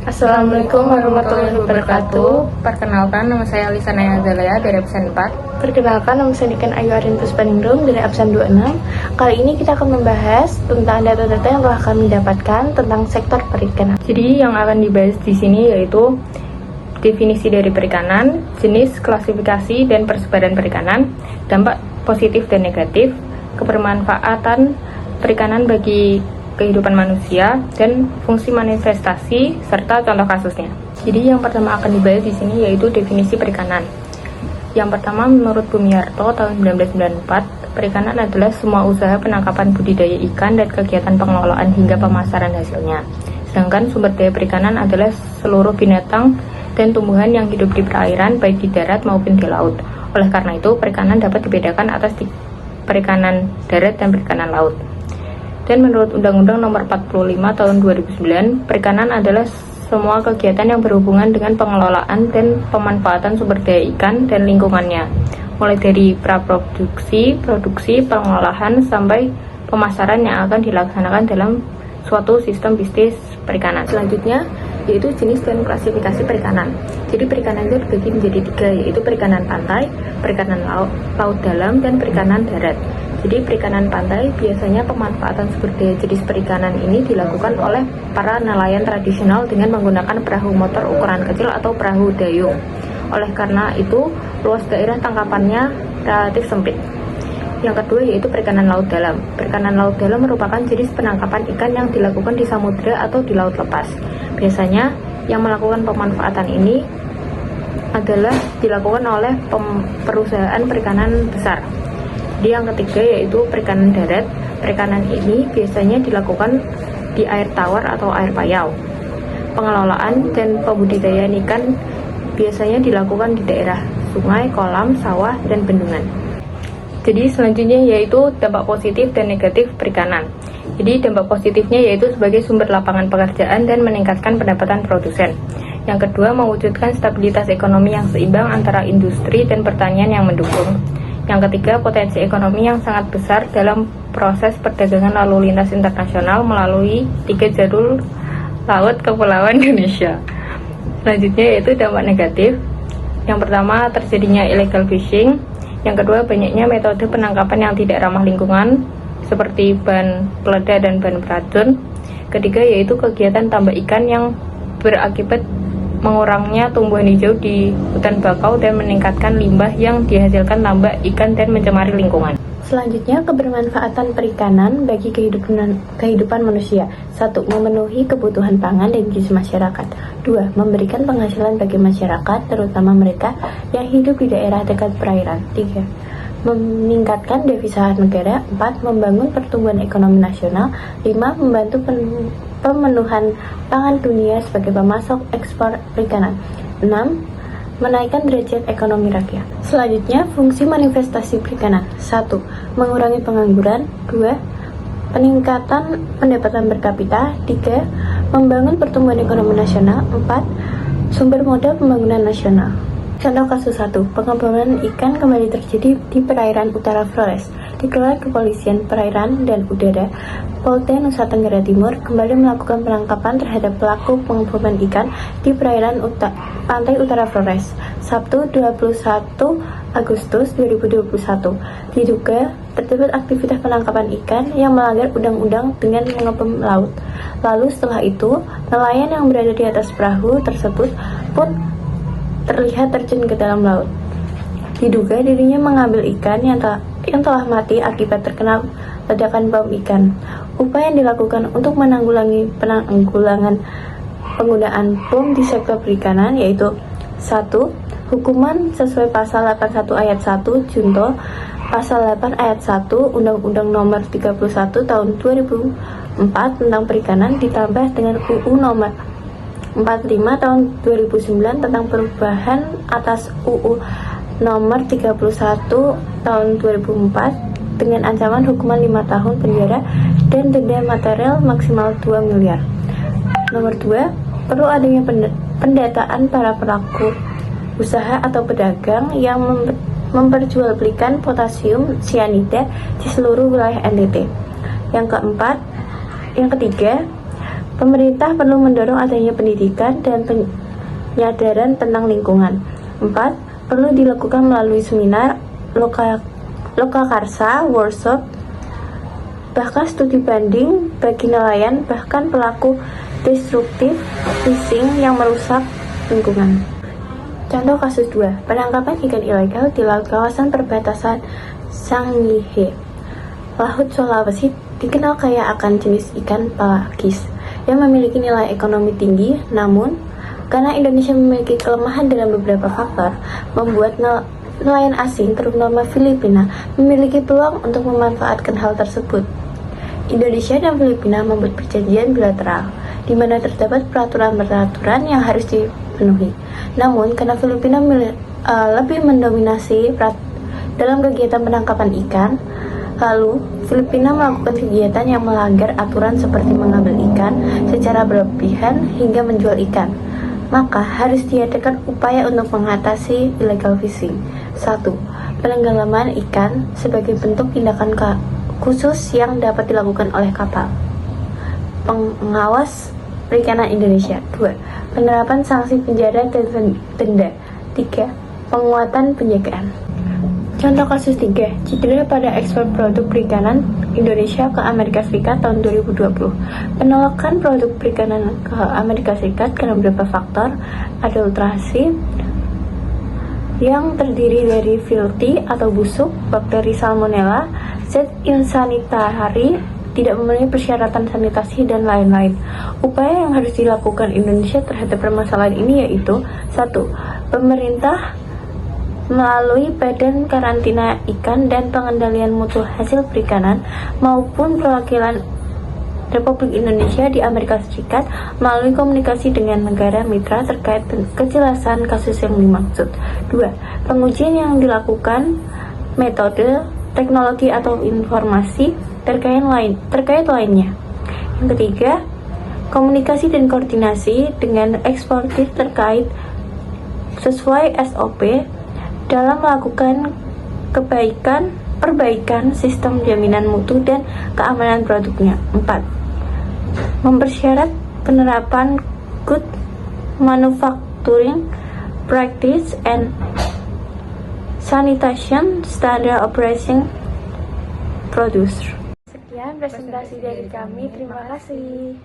Assalamualaikum warahmatullahi wabarakatuh. Perkenalkan, nama saya Alisa Naya Azalea dari absen 4. Perkenalkan, nama saya Niken Ayu Arin Puspaningrum dari absen 26. Kali ini kita akan membahas tentang data-data yang telah kami dapatkan tentang sektor perikanan. Jadi yang akan dibahas di sini yaitu definisi dari perikanan, jenis, klasifikasi, dan persebaran perikanan, dampak positif dan negatif, kebermanfaatan perikanan bagi kehidupan manusia, dan fungsi manifestasi serta contoh kasusnya. Jadi yang pertama akan dibahas di sini yaitu definisi perikanan. Yang pertama, menurut Bumiarto tahun 1994, perikanan adalah semua usaha penangkapan budidaya ikan dan kegiatan pengelolaan hingga pemasaran hasilnya. Sedangkan sumber daya perikanan adalah seluruh binatang dan tumbuhan yang hidup di perairan, baik di darat maupun di laut. Oleh karena itu, perikanan dapat dibedakan atas perikanan darat dan perikanan laut. Dan menurut Undang-Undang Nomor 45 Tahun 2009, perikanan adalah semua kegiatan yang berhubungan dengan pengelolaan dan pemanfaatan sumber daya ikan dan lingkungannya, mulai dari praproduksi, produksi, pengolahan, sampai pemasaran yang akan dilaksanakan dalam suatu sistem bisnis perikanan. Selanjutnya, yaitu jenis dan klasifikasi perikanan. Jadi perikanan itu dibagi menjadi 3, yaitu perikanan pantai, perikanan laut dalam, dan perikanan darat. Jadi perikanan pantai biasanya pemanfaatan sumber daya jenis perikanan ini dilakukan oleh para nelayan tradisional dengan menggunakan perahu motor ukuran kecil atau perahu dayung. Oleh karena itu, luas daerah tangkapannya relatif sempit. Yang kedua yaitu perikanan laut dalam. Perikanan laut dalam merupakan jenis penangkapan ikan yang dilakukan di samudera atau di laut lepas. Biasanya yang melakukan pemanfaatan ini adalah dilakukan oleh perusahaan perikanan besar. Jadi yang ketiga yaitu perikanan darat. Perikanan ini biasanya dilakukan di air tawar atau air payau. Pengelolaan dan pembudidayaan ikan biasanya dilakukan di daerah sungai, kolam, sawah, dan bendungan. Jadi selanjutnya yaitu dampak positif dan negatif perikanan. Jadi dampak positifnya yaitu sebagai sumber lapangan pekerjaan dan meningkatkan pendapatan produsen. Yang kedua, mewujudkan stabilitas ekonomi yang seimbang antara industri dan pertanian yang mendukung. Yang ketiga, potensi ekonomi yang sangat besar dalam proses perdagangan lalu lintas internasional melalui 3 jalur laut kepulauan Indonesia. Selanjutnya yaitu dampak negatif. Yang pertama, terjadinya illegal fishing. Yang kedua, banyaknya metode penangkapan yang tidak ramah lingkungan seperti bahan peledak dan bahan beracun. Ketiga, yaitu kegiatan tambak ikan yang berakibat mengurangnya tumbuhan hijau di hutan bakau dan meningkatkan limbah yang dihasilkan tambak ikan dan mencemari lingkungan. Selanjutnya, kebermanfaatan perikanan bagi kehidupan manusia. 1. Memenuhi kebutuhan pangan dan gizi masyarakat. 2. Memberikan penghasilan bagi masyarakat, terutama mereka yang hidup di daerah dekat perairan. 3. Meningkatkan devisa negara. 4. Membangun pertumbuhan ekonomi nasional. 5. Membantu pemenuhan pangan dunia sebagai pemasok ekspor perikanan. 6. Menaikkan derajat ekonomi rakyat. Selanjutnya, fungsi manifestasi perikanan. 1. Mengurangi pengangguran. 2. Peningkatan pendapatan per kapita. 3. Membangun pertumbuhan ekonomi nasional. 4. Sumber modal pembangunan nasional. Contoh kasus 1. Pengembangan ikan kembali terjadi di perairan utara Flores. Dikelola Kepolisian Perairan dan Udara Polda Nusa Tenggara Timur kembali melakukan penangkapan terhadap pelaku pengeboman ikan di perairan pantai utara Flores, Sabtu 21 Agustus 2021. Diduga terdapat aktivitas penangkapan ikan yang melanggar undang-undang dengan mengebom laut. Lalu setelah itu, nelayan yang berada di atas perahu tersebut pun terlihat terjun ke dalam laut. Diduga dirinya mengambil ikan yang telah mati akibat terkena ledakan bom ikan. Upaya yang dilakukan untuk penanggulangan penggunaan bom di sektor perikanan yaitu 1. Hukuman sesuai pasal 81 ayat 1 Junto pasal 8 ayat 1 Undang-Undang Nomor 31 Tahun 2004 tentang perikanan ditambah dengan UU Nomor 45 Tahun 2009 tentang perubahan atas UU Nomor 31 Tahun 2004 dengan ancaman hukuman 5 tahun penjara dan denda material maksimal 2 miliar. Nomor 2, perlu adanya pendataan para pelaku usaha atau pedagang yang memperjualbelikan potasium sianida di seluruh wilayah NTT. Yang ketiga, Pemerintah perlu mendorong adanya pendidikan dan penyadaran tentang lingkungan. 4. Perlu dilakukan melalui seminar, lokakarsa, workshop, bahkan studi banding bagi nelayan, bahkan pelaku destruktif fishing yang merusak lingkungan. Contoh kasus 2. Penangkapan ikan ilegal di laut kawasan perbatasan Sangihe, Laut Sulawesi, dikenal kaya akan jenis ikan pakis yang memiliki nilai ekonomi tinggi. Namun, karena Indonesia memiliki kelemahan dalam beberapa faktor, membuat nelayan asing, terutama Filipina, memiliki peluang untuk memanfaatkan hal tersebut. Indonesia dan Filipina membuat perjanjian bilateral, di mana terdapat peraturan-peraturan yang harus dipenuhi. Namun, karena Filipina lebih mendominasi dalam kegiatan penangkapan ikan, lalu Filipina melakukan kegiatan yang melanggar aturan seperti mengambil ikan secara berlebihan hingga menjual ikan. Maka harus diadakan upaya untuk mengatasi illegal fishing. 1. Penenggelaman ikan sebagai bentuk tindakan khusus yang dapat dilakukan oleh kapal pengawas perikanan Indonesia. 2. Penerapan sanksi penjara dan denda. 3. Penguatan penjagaan. Contoh kasus 3. Cedera pada ekspor produk perikanan Indonesia ke Amerika Serikat tahun 2020. Penolakan produk perikanan ke Amerika Serikat karena beberapa faktor. Adulterasi yang terdiri dari filthy atau busuk, bakteri salmonella, zat insanitari, tidak memenuhi persyaratan sanitasi, dan lain-lain. Upaya yang harus dilakukan Indonesia terhadap permasalahan ini yaitu 1. Pemerintah melalui Badan Karantina Ikan dan Pengendalian Mutu Hasil Perikanan maupun perwakilan Republik Indonesia di Amerika Serikat melalui komunikasi dengan negara mitra terkait kejelasan kasus yang dimaksud. 2. Pengujian yang dilakukan metode, teknologi atau informasi terkait lainnya. Yang ketiga, komunikasi dan koordinasi dengan eksportir terkait sesuai SOP dalam melakukan perbaikan sistem jaminan mutu dan keamanan produknya. 4. Mempersyarat penerapan good manufacturing practice and sanitation standard operation producer. Sekian presentasi dari kami. Terima kasih.